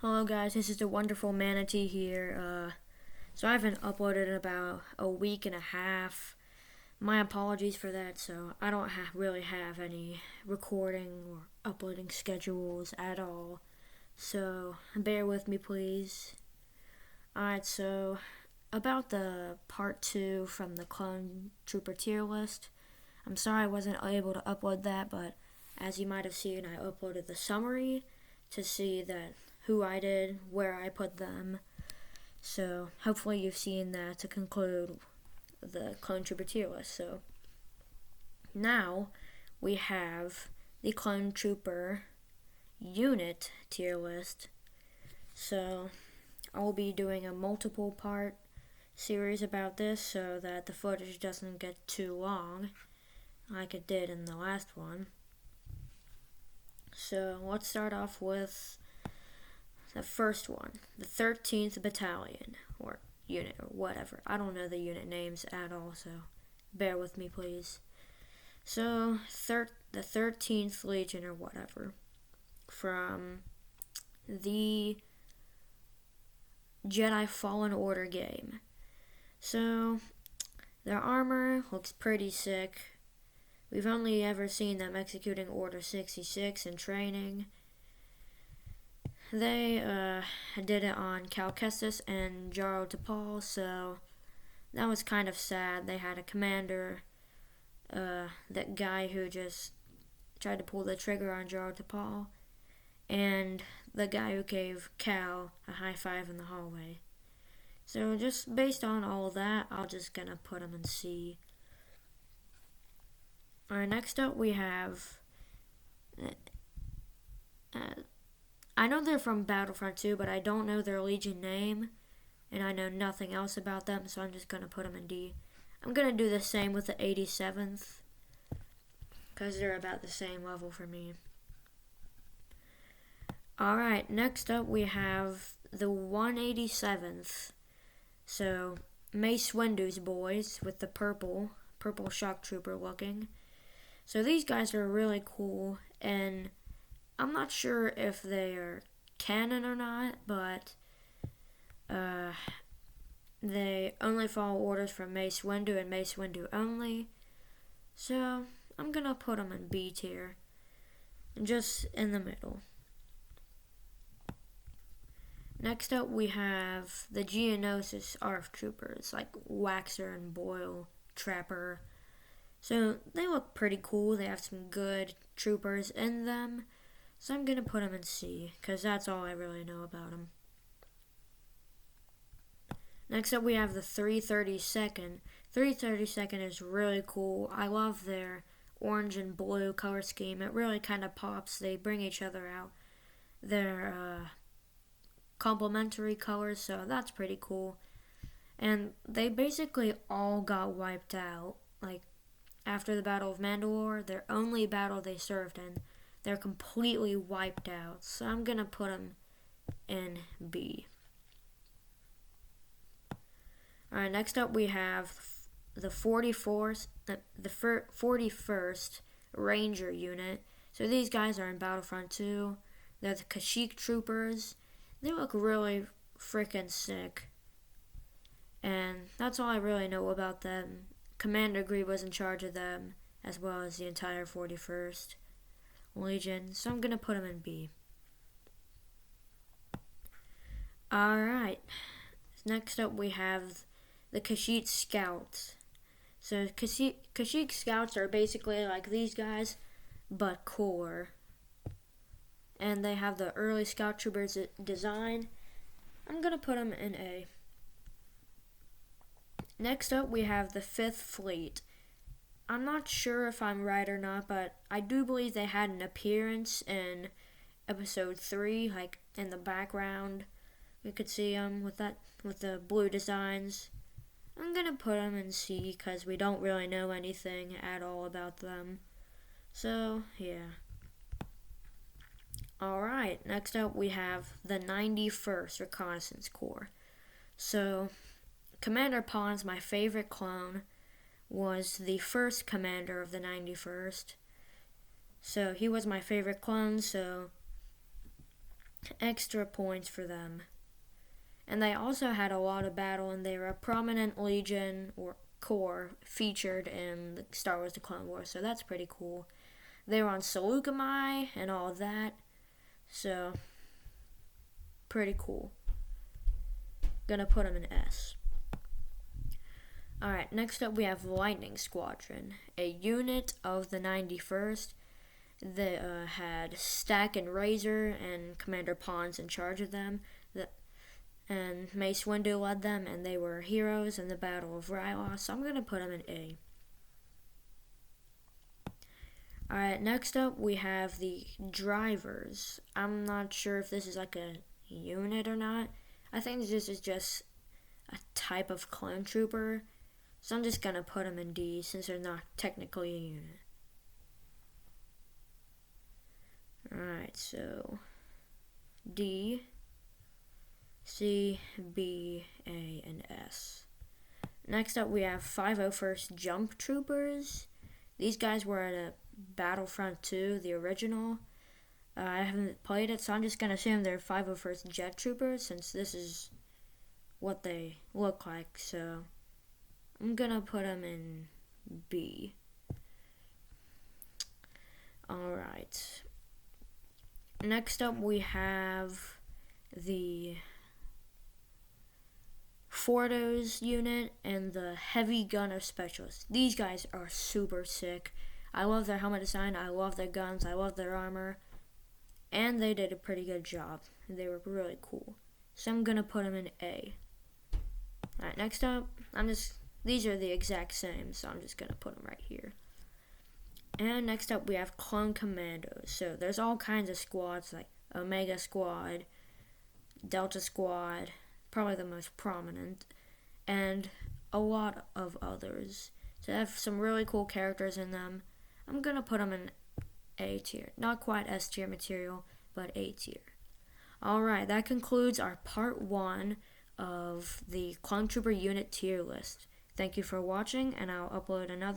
Hello guys, this is the wonderful Manatee here. So I haven't uploaded in about a week and a half. My apologies for that. So I don't really have any recording or uploading schedules at all. So bear with me, please. Alright, so about the part 2 from the Clone Trooper tier list. I'm sorry I wasn't able to upload that, but as you might have seen, I uploaded the summary to see that who I did, where I put them. So hopefully you've seen that to conclude the Clone Trooper tier list. So now we have the Clone Trooper unit tier list. So I'll be doing a multiple part series about this so that the footage doesn't get too long like it did in the last one. So let's start off with the first one, the 13th Battalion, or unit, or whatever. I don't know the unit names at all, so bear with me, please. So, the 13th Legion, or whatever, from the Jedi Fallen Order game. So, their armor looks pretty sick. We've only ever seen them executing Order 66 in training. They did it on Cal Kestis and Jaro Tapal, so that was kind of sad. They had a commander, that guy who just tried to pull the trigger on Jaro Tapal, and the guy who gave Cal a high five in the hallway. So just based on all that, I'm just gonna put them in C. Alright, next up we have I know they're from Battlefront 2, but I don't know their Legion name, and I know nothing else about them, so I'm just going to put them in D. I'm going to do the same with the 87th, because they're about the same level for me. Alright, next up we have the 187th. So, Mace Windu's boys with the purple shock trooper looking. So these guys are really cool, and I'm not sure if they are canon or not, but they only follow orders from Mace Windu and Mace Windu only. So I'm gonna put them in B tier, just in the middle. Next up we have the Geonosis ARF troopers, like Waxer and Boyle, Trapper. So they look pretty cool. They have some good troopers in them. So I'm going to put them in C, because that's all I really know about them. Next up we have the 332nd. 332nd is really cool. I love their orange and blue color scheme. It really kind of pops. They bring each other out. They're complementary colors, so that's pretty cool. And they basically all got wiped out. Like, after the Battle of Mandalore, their only battle they served in, they're completely wiped out. So I'm going to put them in B. Alright, next up we have the 41st Ranger unit. So these guys are in Battlefront 2. They're the Kashyyyk troopers. They look really freaking sick. And that's all I really know about them. Commander Greed was in charge of them, as well as the entire 41st Legion, so I'm gonna put them in B. Alright, next up we have the Kashyyyk Scouts. So Kashyyyk Scouts are basically like these guys, but cooler. And they have the early Scout Troopers design. I'm gonna put them in A. Next up we have the 5th Fleet. I'm not sure if I'm right or not, but I do believe they had an appearance in episode 3, like in the background. We could see them with the blue designs. I'm gonna put them in C because we don't really know anything at all about them. So, yeah. Alright, next up we have the 91st Reconnaissance Corps. So, Commander Pons, my favorite clone, was the first commander of the 91st. So he was my favorite clone, so extra points for them. And they also had a lot of battle, and they were a prominent Legion or Corps featured in Star Wars The Clone Wars, so that's pretty cool. They were on Seleucami and all of that, so pretty cool. Gonna put them in S. Alright, next up we have Lightning Squadron, a unit of the 91st. They had Stack and Razor and Commander Pons in charge of them. And Mace Windu led them, and they were heroes in the Battle of Ryloth, so I'm going to put them in A. Alright, next up we have the Drivers. I'm not sure if this is like a unit or not. I think this is just a type of clone trooper, so I'm just going to put them in D since they're not technically a unit. Alright, so D, C, B, A, and S. Next up we have 501st Jump Troopers. These guys were at Battlefront 2, the original. I haven't played it, so I'm just going to assume they're 501st Jet Troopers since this is what they look like. So I'm going to put them in B. Alright. Next up we have the Fordo's unit and the Heavy Gunner Specialist. These guys are super sick. I love their helmet design, I love their guns, I love their armor, and they did a pretty good job. They were really cool. So I'm gonna put them in A. Alright, next up, these are the exact same, so I'm just gonna put them right here. And next up we have Clone Commandos. So there's all kinds of squads like Omega Squad, Delta Squad, probably the most prominent, and a lot of others. So they have some really cool characters in them. I'm going to put them in A tier. Not quite S tier material, but A tier. Alright, that concludes our part 1 of the Clone Trooper unit tier list. Thank you for watching, and I'll upload another